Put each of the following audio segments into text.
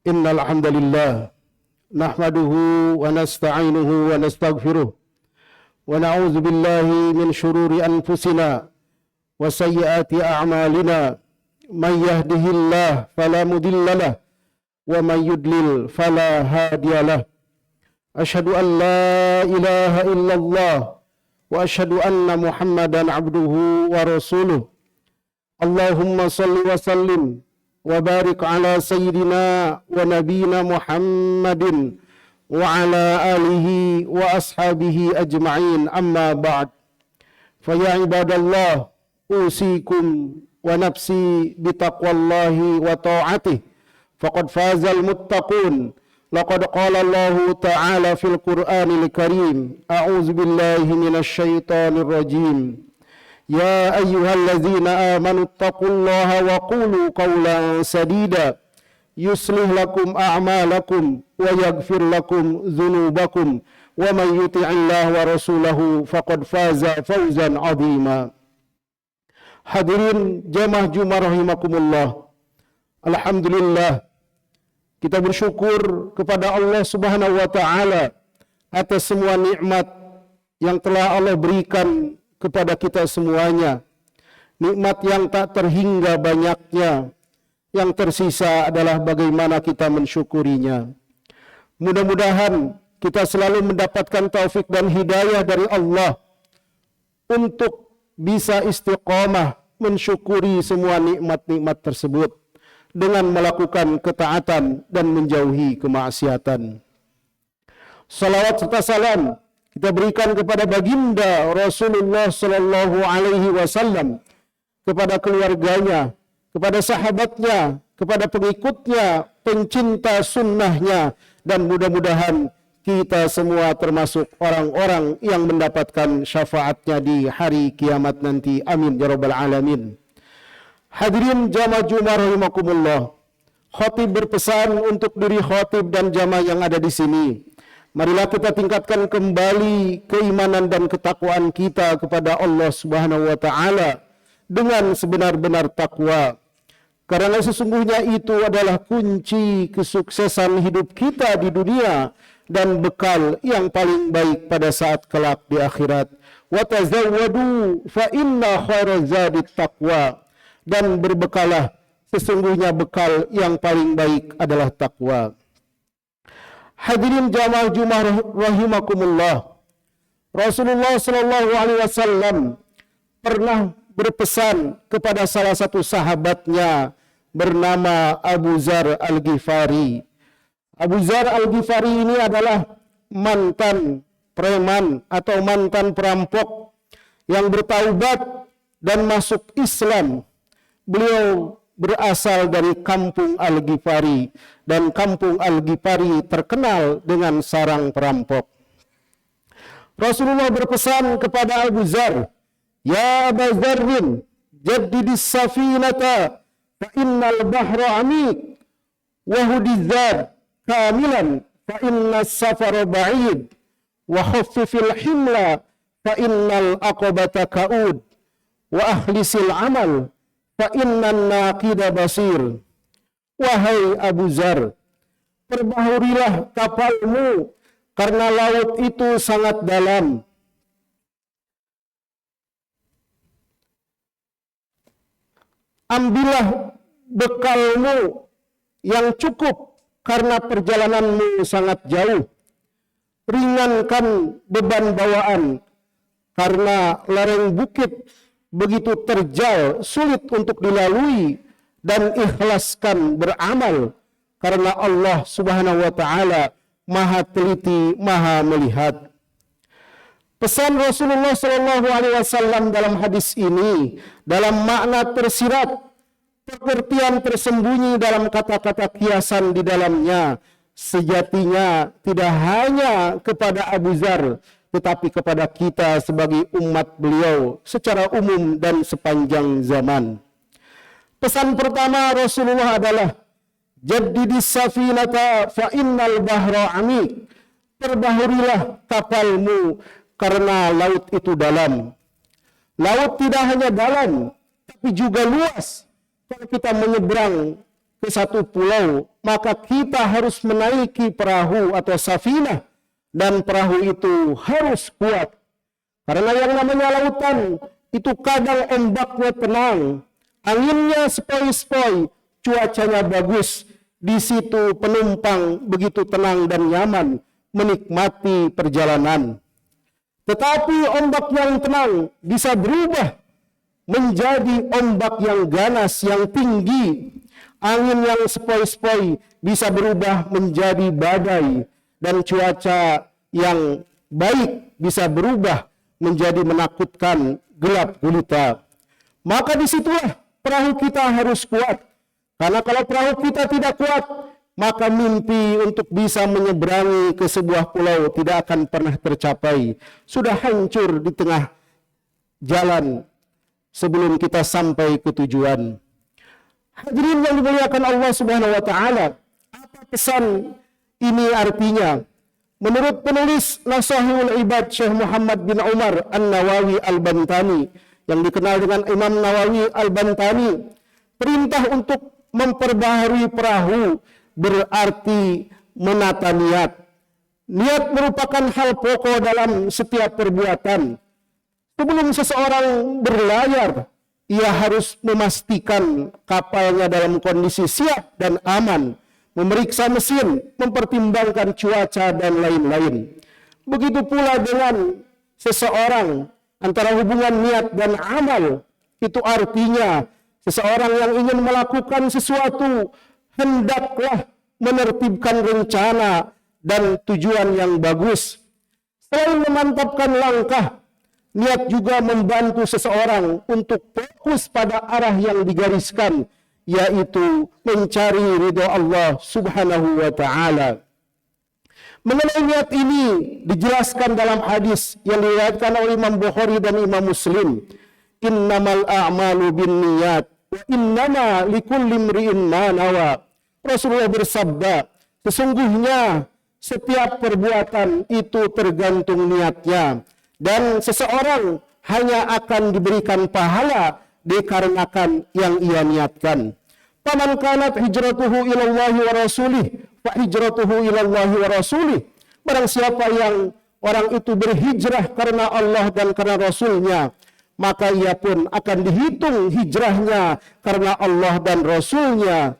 Innal hamdalillah nahmaduhu wa nasta'inuhu wa nastaghfiruh wa na'udzu billahi min shururi anfusina wa sayyiati a'malina may yahdihillahu fala mudhillalah wa may yudlil fala hadiyalah. Asyhadu an la ilaha illallah wa asyhadu anna Muhammadan abduhu wa rasuluh. Allahumma salli wa sallim wa barik ala sayyidina wa nabiyina Muhammadin wa ala alihi wa ashabihi ajma'in, amma ba'd. Fa ya ibadallah, usikum wa nafsi bitaqwallahi wa ta'atih faqad fazal muttaqun. Laqad qala Allahu ta'ala fil Qur'anil Karim, a'udzu billahi minasy syaithanir rajim. Ya ayyuhalladzina amanu taqullaha wa qulu qawlan sadida yuslih lakum a'malakum wa yaghfir lakum dzunubakum wa man yuti'illaha wa rasulahu faqad faza fawzan 'azima. Hadirin jamaah Jumat rahimakumullah. Alhamdulillah, kita bersyukur kepada Allah Subhanahu wa taala atas semua nikmat yang telah Allah berikan kepada kita semuanya. Nikmat yang tak terhingga banyaknya. Yang tersisa adalah bagaimana kita mensyukurinya. Mudah-mudahan kita selalu mendapatkan taufik dan hidayah dari Allah untuk bisa istiqamah mensyukuri semua nikmat-nikmat tersebut dengan melakukan ketaatan dan menjauhi kemaksiatan. Salawat serta salam kita berikan kepada baginda Rasulullah sallallahu alaihi wasallam, kepada keluarganya, kepada sahabatnya, kepada pengikutnya, pencinta sunnahnya, dan mudah-mudahan kita semua termasuk orang-orang yang mendapatkan syafaatnya di hari kiamat nanti. Amin ya rabbal alamin. Hadirin jamaah Jumat rahimakumullah. Khatib berpesan untuk diri khatib dan jamaah yang ada di sini. Marilah kita tingkatkan kembali keimanan dan ketakwaan kita kepada Allah Subhanahu wa taala dengan sebenar-benar takwa. Karena sesungguhnya itu adalah kunci kesuksesan hidup kita di dunia dan bekal yang paling baik pada saat kelak di akhirat. Wa tazawwadu fa inna khairaz zadit taqwa. Dan berbekalah, sesungguhnya bekal yang paling baik adalah takwa. Hadirin jamaah Jumat rahimakumullah. Rasulullah sallallahu alaihi wasallam pernah berpesan kepada salah satu sahabatnya bernama Abu Dzar Al-Ghifari. Abu Dzar Al-Ghifari ini adalah mantan preman atau mantan perampok yang bertaubat dan masuk Islam. Beliau berasal dari kampung Al-Ghifari, dan kampung Al-Ghifari terkenal dengan sarang perampok. Rasulullah berpesan kepada Abu Dzar, "Ya Aba Dzarrin, jaddidis safinata fa innal bahra amiq wa hudizzar kamilan fa innas safara ba'id wa khaffifil himla fa innal aqabata ka'ud wa akhlisil amal fa innan naqida basir." Wahai Abu Dzar, perbahurilah kapalmu karena laut itu sangat dalam. Ambillah bekalmu yang cukup karena perjalananmu sangat jauh. Ringankan beban bawaan karena lereng bukit begitu terjal, sulit untuk dilalui, dan ikhlaskan beramal karena Allah Subhanahu wa taala Maha teliti, Maha melihat. Pesan Rasulullah sallallahu alaihi wasallam dalam hadis ini dalam makna tersirat, pengertian tersembunyi dalam kata-kata kiasan di dalamnya, sejatinya tidak hanya kepada Abu Dzar tetapi kepada kita sebagai umat beliau secara umum dan sepanjang zaman. Pesan pertama Rasulullah adalah jaddidis safinata fa innal bahra amiq. Perbahurilah kapalmu karena laut itu dalam. Laut tidak hanya dalam tapi juga luas. Kalau kita menyeberang ke satu pulau, maka kita harus menaiki perahu atau safinah, dan perahu itu harus kuat. Karena yang namanya lautan itu kadang ombaknya tenang, anginnya sepoi-sepoi, cuacanya bagus. Di situ penumpang begitu tenang dan nyaman menikmati perjalanan. Tetapi ombak yang tenang bisa berubah menjadi ombak yang ganas, yang tinggi. Angin yang sepoi-sepoi bisa berubah menjadi badai, dan cuaca yang baik bisa berubah menjadi menakutkan, gelap gulita. Maka disitulah perahu kita harus kuat. Karena kalau perahu kita tidak kuat, maka mimpi untuk bisa menyeberangi ke sebuah pulau tidak akan pernah tercapai. Sudah hancur di tengah jalan sebelum kita sampai ke tujuan. Hadirin yang dimuliakan Allah Subhanahu wa taala, apa pesan ini artinya? Menurut penulis Nasahihul Ibad Syekh Muhammad bin Umar An-Nawawi Al-Bantani, yang dikenal dengan Imam Nawawi Al-Bantani, perintah untuk memperbaharui perahu berarti menata niat. Niat merupakan hal pokok dalam setiap perbuatan. Sebelum seseorang berlayar, ia harus memastikan kapalnya dalam kondisi siap dan aman, memeriksa mesin, mempertimbangkan cuaca, dan lain-lain. Begitu pula dengan seseorang, antara hubungan niat dan amal, itu artinya seseorang yang ingin melakukan sesuatu, hendaklah menertibkan rencana dan tujuan yang bagus. Selain memantapkan langkah, niat juga membantu seseorang untuk fokus pada arah yang digariskan, yaitu mencari ridho Allah Subhanahu wa ta'ala. Mengenai niat ini dijelaskan dalam hadis yang diriwayatkan oleh Imam Bukhari dan Imam Muslim. Innamal a'malu binniyat wa innama likulli imri'in ma nawa. Rasulullah bersabda, sesungguhnya setiap perbuatan itu tergantung niatnya, dan seseorang hanya akan diberikan pahala dikarenakan yang ia niatkan. Faman kanat hijratuhu ilallahi wa rasulih fa hijratuhu ilallahi wa rasulih. Barang siapa yang orang itu berhijrah karena Allah dan karena Rasulnya, maka ia pun akan dihitung hijrahnya karena Allah dan Rasulnya.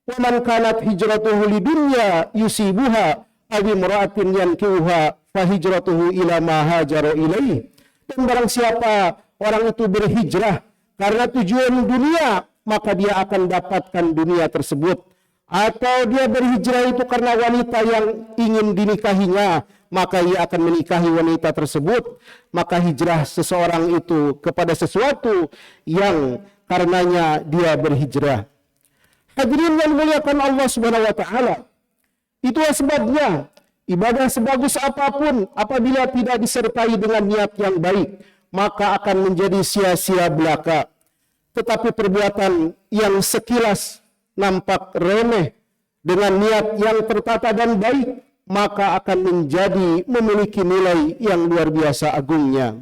Waman kanat hijratuhu lidunya yusibuha aw imra'atin yankihuha fa hijratuhu ila ma hajara ilaih. Dan barang siapa orang itu berhijrah karena tujuan dunia, maka dia akan dapatkan dunia tersebut. Atau dia berhijrah itu karena wanita yang ingin dinikahinya, maka ia akan menikahi wanita tersebut. Maka hijrah seseorang itu kepada sesuatu yang karenanya dia berhijrah. Hadirin yang dimuliakan Allah Subhanahu wa taala, itulah sebabnya ibadah sebagus apapun apabila tidak disertai dengan niat yang baik, maka akan menjadi sia-sia belaka. Tetapi perbuatan yang sekilas nampak remeh dengan niat yang tertata dan baik, maka akan menjadi memiliki nilai yang luar biasa agungnya.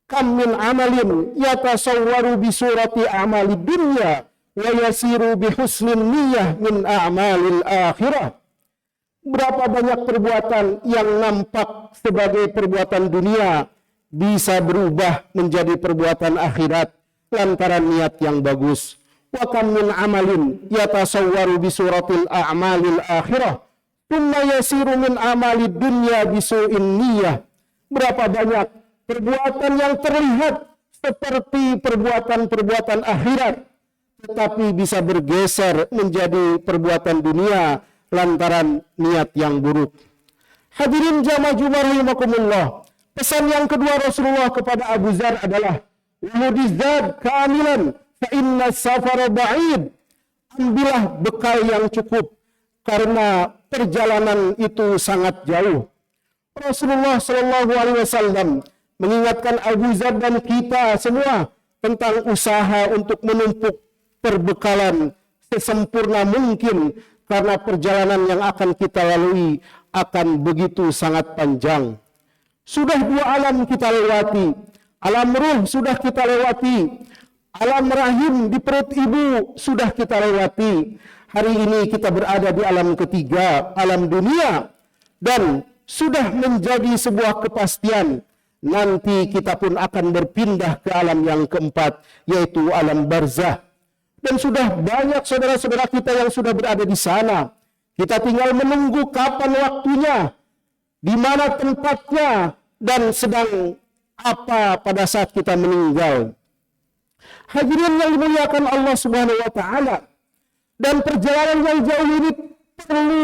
Kam min amalin yatasawwaru bi surati a'malid dunya wa yasiru bi husnin niyyah min a'malil akhirah. Berapa banyak perbuatan yang nampak sebagai perbuatan dunia bisa berubah menjadi perbuatan akhirat lantaran niat yang bagus. Wa kam min amalin yatasawwaru bi suratil a'malil akhirah thumma yasiru min amalid dunya bi su'in niyyah. Berapa banyak perbuatan yang terlihat seperti perbuatan-perbuatan akhirat, tetapi bisa bergeser menjadi perbuatan dunia lantaran niat yang buruk. Hadirin jamaah Jumat rahimakumullah, pesan yang kedua Rasulullah kepada Abu Dzar adalah wahudizad kamilan fa inna safara ba'id. Ambillah bekal yang cukup karena perjalanan itu sangat jauh. Rasulullah Shallallahu Alaihi Wasallam mengingatkan Abu Dzar dan kita semua tentang usaha untuk menumpuk perbekalan sesempurna mungkin, karena perjalanan yang akan kita lalui akan begitu sangat panjang. Sudah 2 alam kita lewati, alam ruh sudah kita lewati, Alam rahim di perut ibu sudah kita lewati. Hari ini kita berada di alam ketiga, alam dunia. Dan sudah menjadi sebuah kepastian. Nanti kita pun akan berpindah ke alam yang keempat, yaitu alam barzah. Dan sudah banyak saudara-saudara kita yang sudah berada di sana. Kita tinggal menunggu kapan waktunya, di mana tempatnya, dan sedang apa pada saat kita meninggal. Hadirin yang dimuliakan Allah Subhanahu wa taala, dan perjalanan yang jauh ini perlu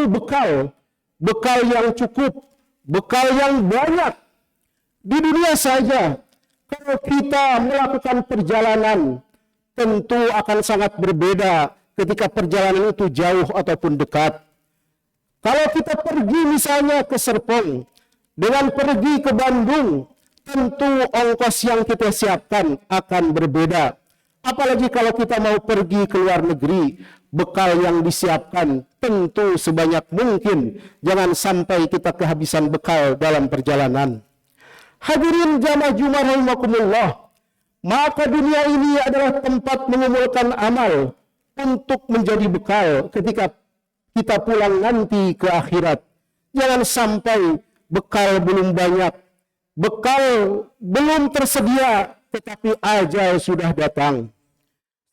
bekal yang cukup, bekal yang banyak. Di dunia saja, kalau kita melakukan perjalanan, tentu akan sangat berbeda ketika perjalanan itu jauh ataupun dekat. Kalau kita pergi misalnya ke Serpong, dengan pergi ke Bandung, tentu ongkos yang kita siapkan akan berbeda. Apalagi kalau kita mau pergi ke luar negeri, bekal yang disiapkan tentu sebanyak mungkin. Jangan sampai kita kehabisan bekal dalam perjalanan. Hadirin jamaah Jumat rahimakumullah, maka dunia ini adalah tempat mengumpulkan amal untuk menjadi bekal ketika kita pulang nanti ke akhirat. Jangan sampai bekal belum banyak, bekal belum tersedia, tetapi ajal sudah datang.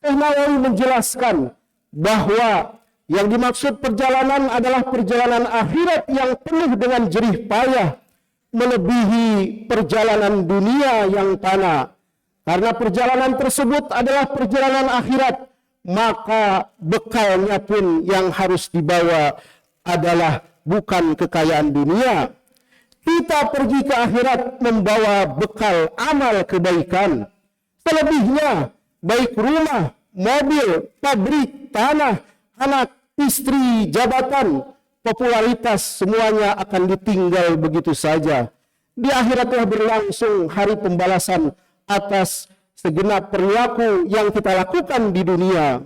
Syekh Nawawi menjelaskan bahwa yang dimaksud perjalanan adalah perjalanan akhirat yang penuh dengan jerih payah, melebihi perjalanan dunia yang fana. Karena perjalanan tersebut adalah perjalanan akhirat, maka bekalnya pun yang harus dibawa adalah bukan kekayaan dunia. Kita pergi ke akhirat membawa bekal amal kebaikan. Selebihnya, baik rumah, mobil, pabrik, tanah, anak, istri, jabatan, popularitas, semuanya akan ditinggal begitu saja. Di akhirat telah berlangsung hari pembalasan atas segenap perilaku yang kita lakukan di dunia.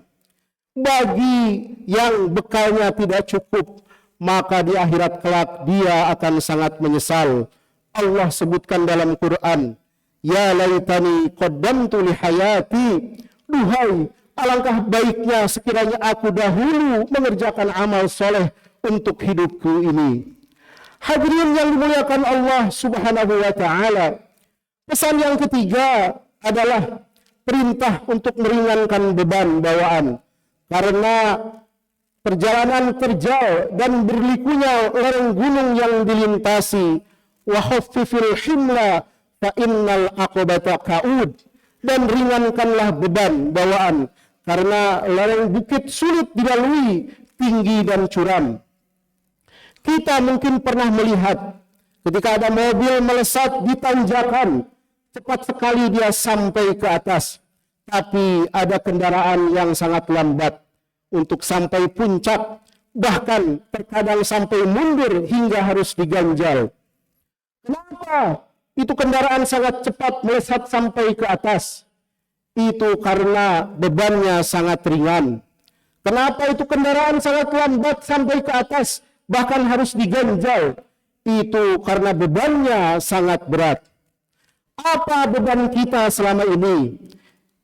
Bagi yang bekalnya tidak cukup, maka di akhirat kelak dia akan sangat menyesal. Allah sebutkan dalam Quran, ya laitani qaddamtu li hayati, duhai alangkah baiknya sekiranya aku dahulu mengerjakan amal soleh untuk hidupku ini. Hadirin yang dimuliakan Allah Subhanahu wa taala, pesan yang ketiga adalah perintah untuk meringankan beban bawaan. Karena perjalanan terjal dan berlikunya lereng gunung yang dilintasi, wa khaffifil himla fa innal aqabata ka'ud, dan ringankanlah beban bawaan karena lereng bukit sulit dilalui, tinggi dan curam. Kita mungkin pernah melihat ketika ada mobil melesat di tanjakan, cepat sekali dia sampai ke atas, tapi ada kendaraan yang sangat lambat untuk sampai puncak, bahkan terkadang sampai mundur hingga harus diganjal. Kenapa itu kendaraan sangat cepat melesat sampai ke atas? Itu karena bebannya sangat ringan. Kenapa itu kendaraan sangat lambat sampai ke atas, bahkan harus diganjal? Itu karena bebannya sangat berat. Apa beban kita selama ini?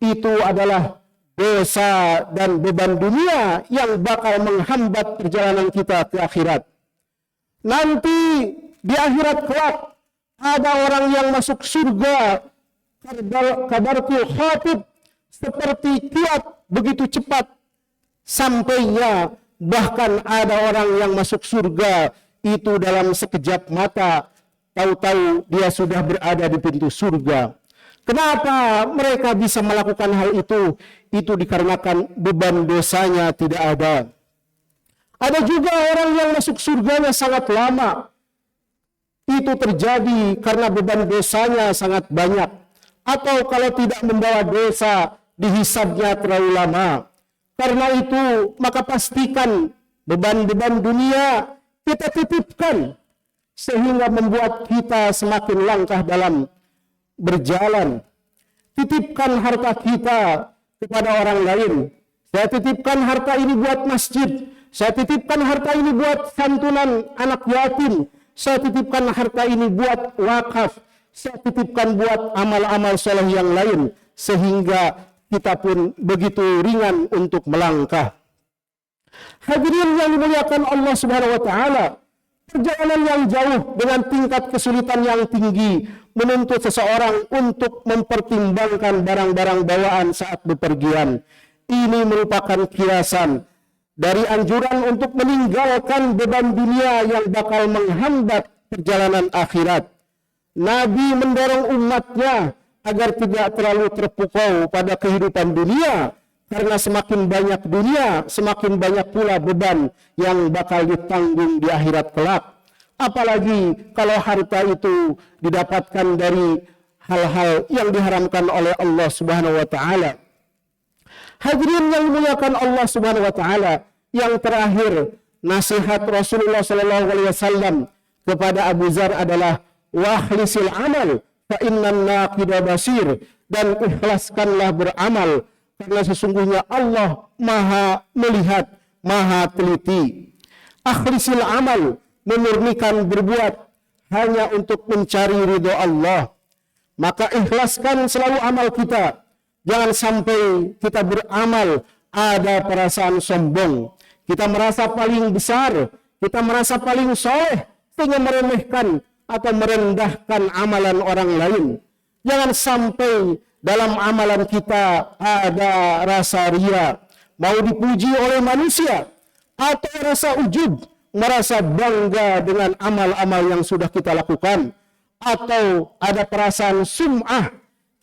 Itu adalah dosa dan beban dunia yang bakal menghambat perjalanan kita ke akhirat. Nanti di akhirat kelak ada orang yang masuk surga kadarul khatib, seperti kilat begitu cepat sampainya. Bahkan ada orang yang masuk surga itu dalam sekejap mata, tahu-tahu dia sudah berada di pintu surga. Kenapa mereka bisa melakukan hal itu? Itu dikarenakan beban dosanya tidak ada. Ada juga orang yang masuk surganya sangat lama. Itu terjadi karena beban dosanya sangat banyak. Atau kalau tidak membawa dosa, dihisabnya terlalu lama. Karena itu, maka pastikan beban-beban dunia kita titipkan, sehingga membuat kita semakin langkah dalam berjalan. Titipkan harta kita kepada orang lain. Saya titipkan harta ini buat masjid. Saya titipkan harta ini buat santunan anak yatim. Saya titipkan harta ini buat wakaf. Saya titipkan buat amal-amal soleh yang lain. Sehingga kita pun begitu ringan untuk melangkah. Hadirin yang dimuliakan Allah Subhanahu wa taala, perjalanan yang jauh dengan tingkat kesulitan yang tinggi menuntut seseorang untuk mempertimbangkan barang-barang bawaan saat bepergian. Ini merupakan kiasan dari anjuran untuk meninggalkan beban dunia yang bakal menghambat perjalanan akhirat. Nabi mendorong umatnya agar tidak terlalu terpukau pada kehidupan dunia, karena semakin banyak dunia, semakin banyak pula beban yang bakal ditanggung di akhirat kelak. Apalagi kalau harta itu didapatkan dari hal-hal yang diharamkan oleh Allah Subhanahu wa taala. Hadirin yang dimuliakan Allah Subhanahu wa taala, yang terakhir nasihat Rasulullah sallallahu alaihi wasallam kepada Abu Dzar adalah wakhlisil amal fa innan naqida basir, dan ikhlaskanlah beramal karena sesungguhnya Allah Maha melihat, Maha teliti. Akhlisil amal, memurnikan berbuat hanya untuk mencari ridho Allah. Maka ikhlaskan selalu amal kita. Jangan sampai kita beramal ada perasaan sombong. Kita merasa paling besar, kita merasa paling soleh, sehingga meremehkan atau merendahkan amalan orang lain. Jangan sampai dalam amalan kita ada rasa ria, mau dipuji oleh manusia, atau rasa ujub, merasa bangga dengan amal-amal yang sudah kita lakukan, atau ada perasaan sum'ah,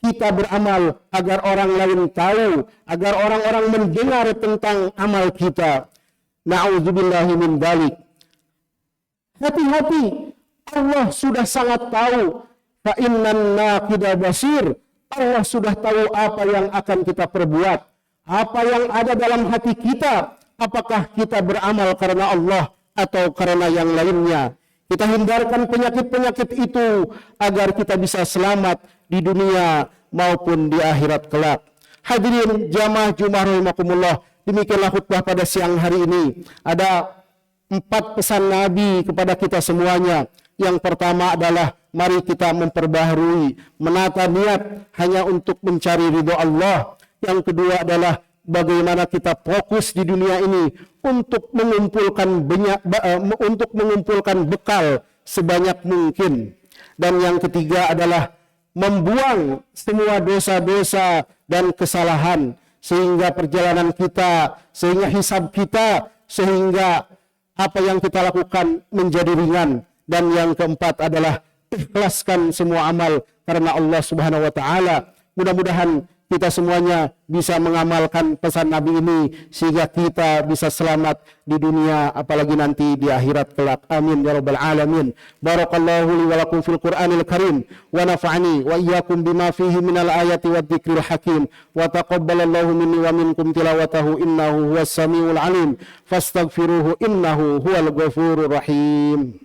kita beramal agar orang lain tahu, agar orang-orang mendengar tentang amal kita. Na'udzubillahi min dzalik. Hati-hati, Allah sudah sangat tahu. Fa innan naqida basir. Allah sudah tahu apa yang akan kita perbuat, apa yang ada dalam hati kita, apakah kita beramal karena Allah atau karena yang lainnya. Kita hindarkan penyakit-penyakit itu agar kita bisa selamat di dunia maupun di akhirat kelak. Hadirin jamaah Jumat rahimakumullah, demikianlah khutbah pada siang hari ini. Ada 4 pesan Nabi kepada kita semuanya. Yang pertama adalah mari kita memperbaharui, menata niat hanya untuk mencari ridho Allah. Yang kedua adalah bagaimana kita fokus di dunia ini untuk mengumpulkan bekal sebanyak mungkin. Dan yang ketiga adalah membuang semua dosa-dosa dan kesalahan, sehingga perjalanan kita, sehingga hisab kita, sehingga apa yang kita lakukan menjadi ringan. Dan yang keempat adalah ikhlaskan semua amal karena Allah Subhanahu wa taala. Mudah-mudahan kita semuanya bisa mengamalkan pesan Nabi ini sehingga kita bisa selamat di dunia apalagi nanti di akhirat kelak. Amin ya rabbal alamin. Barakallahu li wa lakum fil Qur'anil Karim wa nafa'ani wa iyyakum bima fihi minal ayati wad dzikril hakim wa taqabbalallahu minni wa minkum tilawatahu innahu huwas samiul alim fastaghfiruhu innahu huwal ghafurur rahim.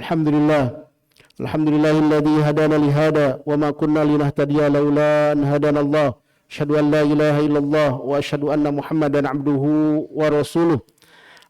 Alhamdulillahilladzi hadana li hada wa ma kunna linahtadiya laula an hadana Allah. Asyhadu an la ilaha illallah wa asyhadu anna Muhammadan abduhu wa rasuluh.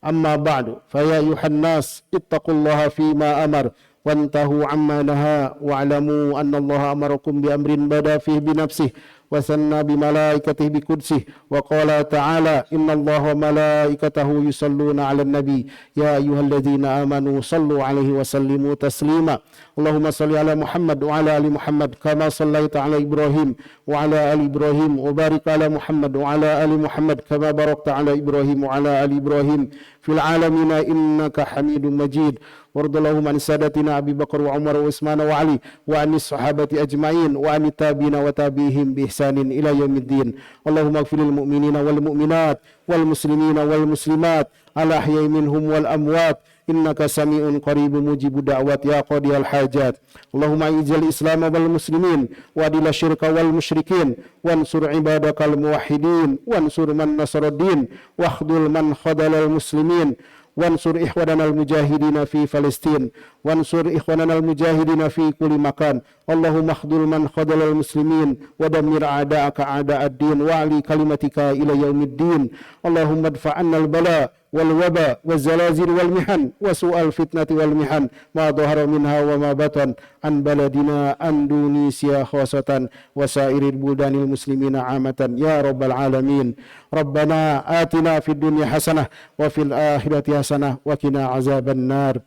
Amma ba'du, fa ya ayuhan nas ittaqullaha fima amar wantahu amma naha wa'lamu anna Allah amarakum bi amrin bada fihi bi nafsihi wa sanna bi malaikatihi bi qudsihi wa qala ta'ala inna Allah wa malaikatahu yusalluna 'alan nabi ya ayyuhalladzina amanu sallu 'alaihi wa sallimu taslima. Allahumma salli ala Muhammad wa ala ali Muhammad kama sallaita ala Ibrahim wa ala ali Ibrahim wa barik ala Muhammad wa ala ali Muhammad kama barakta ala Ibrahim wa ala ali Ibrahim fil alamin innaka Hamidum Majid. Wardallahum an sadatina Abi Bakar wa Umar wa Utsman wa Ali wa anis sahabati ajma'in wa anit tabi'ina wa tabi'ihim bi ihsanin ila yaumiddin. Allahumma ighfiril mu'minina wal mu'minat wal muslimina wal muslimat al ahya'i minhum wal amwat innaka sami'un qaribun mujibud da'wat ya qadiyal hajat. Allahumma a'izil islam wal muslimin wa adil syirka wal musyrikin wansur ibadakal muwahhidin wansur man nasaraddin wakhdhul man khadalal muslimin wansur ikhwadanal mujahidin fi Palestin وانصر إخواننا المجاهدين في كل مكان. اللهم اخذل من خذل المسلمين ودمر أعداءك أعداء الدين وأعلي كلمتك إلى يوم الدين. اللهم ادفع عنا البلاء والوباء والزلازل والمحن وسوء الفتنة والمحن ما ظهر منها وما بطن عن بلدنا أندونيسيا خاصة وسائر البلدان المسلمين عامة يا رب العالمين. ربنا آتنا في الدنيا حسنة وفي الآخرة حسنة وقنا عذاب النار.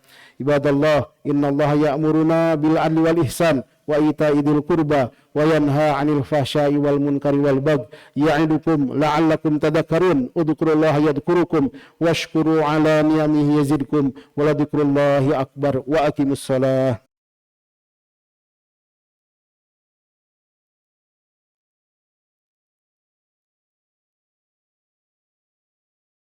عباد الله إن الله يأمرنا بالعدل والإحسان وإيتاء ذي القربى وينهى عن الفحشاء والمنكر والبغي يعظكم لعلكم تذكرون. اذكروا الله يذكركم واشكروا على نعمه يزدكم ولذكر الله أكبر وأقيموا الصلاة.